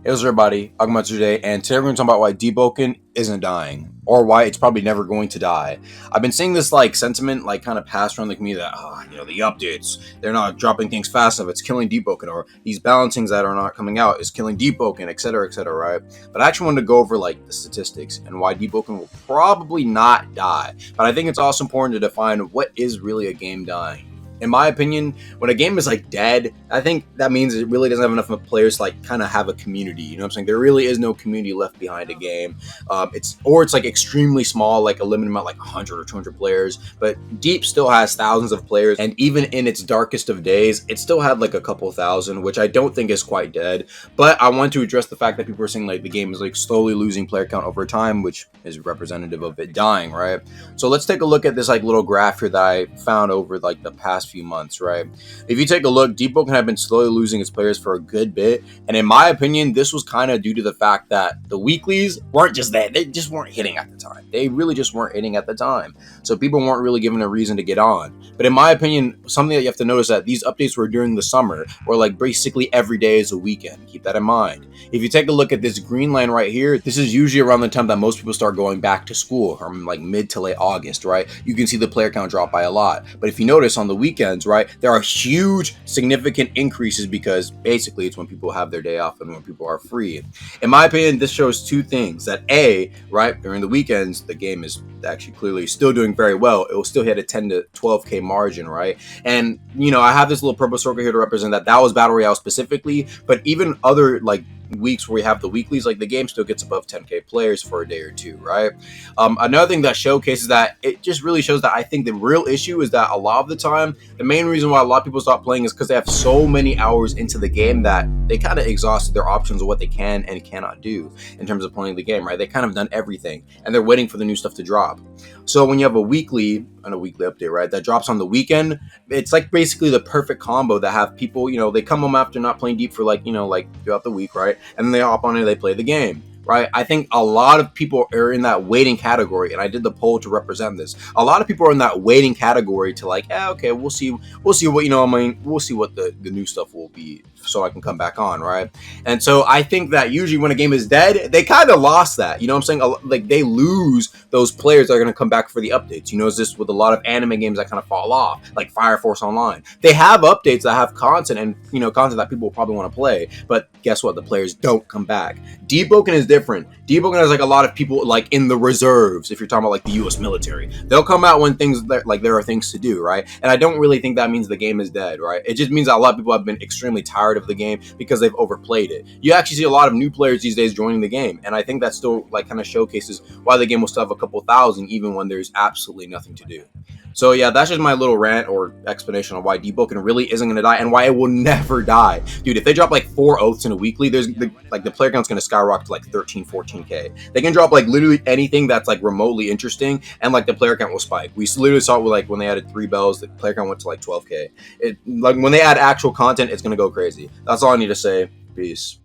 Hey, what's up, everybody? Akamatsu today, and today we're going to talk about why Deepwoken isn't dying, or why it's probably never going to die. I've been seeing this sentiment kind of passed around the community that the updates, they're not dropping things fast enough, it's killing Deepwoken, or these balancings that are not coming out is killing Deepwoken, etc., etc., right? But I actually wanted to go over the statistics and why Deepwoken will probably not die. But I think it's also important to define what is really a game dying. In my opinion, when a game is dead, I think that means it really doesn't have enough players to kind of have a community. You know what I'm saying? There really is no community left behind a game. It's extremely small, like a limited amount, like 100 or 200 players. But Deep still has thousands of players, and even in its darkest of days, it still had a couple thousand, which I don't think is quite dead. But I want to address the fact that people are saying the game is slowly losing player count over time, which is representative of it dying, right? So let's take a look at this little graph here that I found over the past few months, right? If you take a look, Deepwoken had been slowly losing its players for a good bit, and in my opinion, this was kind of due to the fact that the weeklies weren't just that, they just weren't hitting at the time. They really just weren't hitting at the time, so people weren't really given a reason to get on. But in my opinion, something that you have to notice that these updates were during the summer, where basically every day is a weekend. Keep that in mind. If you take a look at this green line right here, this is usually around the time that most people start going back to school, from mid to late August, right? You can see the player count drop by a lot. But if you notice on the weekends, right, there are huge, significant increases because basically it's when people have their day off and when people are free. In my opinion, this shows two things: that A, right, during the weekends, the game is actually clearly still doing very well. It will still hit a 10 to 12k margin, right? And I have this little purple circle here to represent that was Battle Royale specifically, but even other weeks where we have the weeklies, the game still gets above 10k players for a day or two, right? Another thing that showcases that, it just really shows that I think the real issue is that a lot of the time, the main reason why a lot of people stop playing is because they have so many hours into the game that they kind of exhausted their options of what they can and cannot do in terms of playing the game, right? They kind of done everything and they're waiting for the new stuff to drop. So when you have a weekly update, right, that drops on the weekend, it's basically the perfect combo that have people, they come home after not playing Deep for throughout the week, right? And then they hop on and they play the game, right? I think a lot of people are in that waiting category, and I did the poll to represent this. A lot of people are in that waiting category to okay, we'll see what, we'll see what the new stuff will be so I can come back on, right? And so I think that usually when a game is dead, they kind of lost that, you know what I'm saying? They lose those players that are going to come back for the updates. You notice this with a lot of anime games that kind of fall off, like Fire Force Online. They have updates that have content and, content that people will probably want to play, but guess what? The players don't come back. Deepwoken is different. Deepwoken has a lot of people in the reserves. If you're talking about the U.S. military, they'll come out when things there are things to do, right? And I don't really think that means the game is dead, right? It just means that a lot of people have been extremely tired of the game because they've overplayed it. You actually see a lot of new players these days joining the game, and I think that still kind of showcases why the game will still have a couple thousand even when there's absolutely nothing to do. So yeah, that's just my little rant or explanation on why Deepwoken really isn't going to die and why it will never die. Dude, if they drop 4 oaths in a weekly, there's the player count's going to skyrocket to 13, 14k. They can drop literally anything that's remotely interesting, and the player count will spike. We literally saw it with when they added 3 bells, the player count went to 12k. It when they add actual content, it's going to go crazy. That's all I need to say. Peace.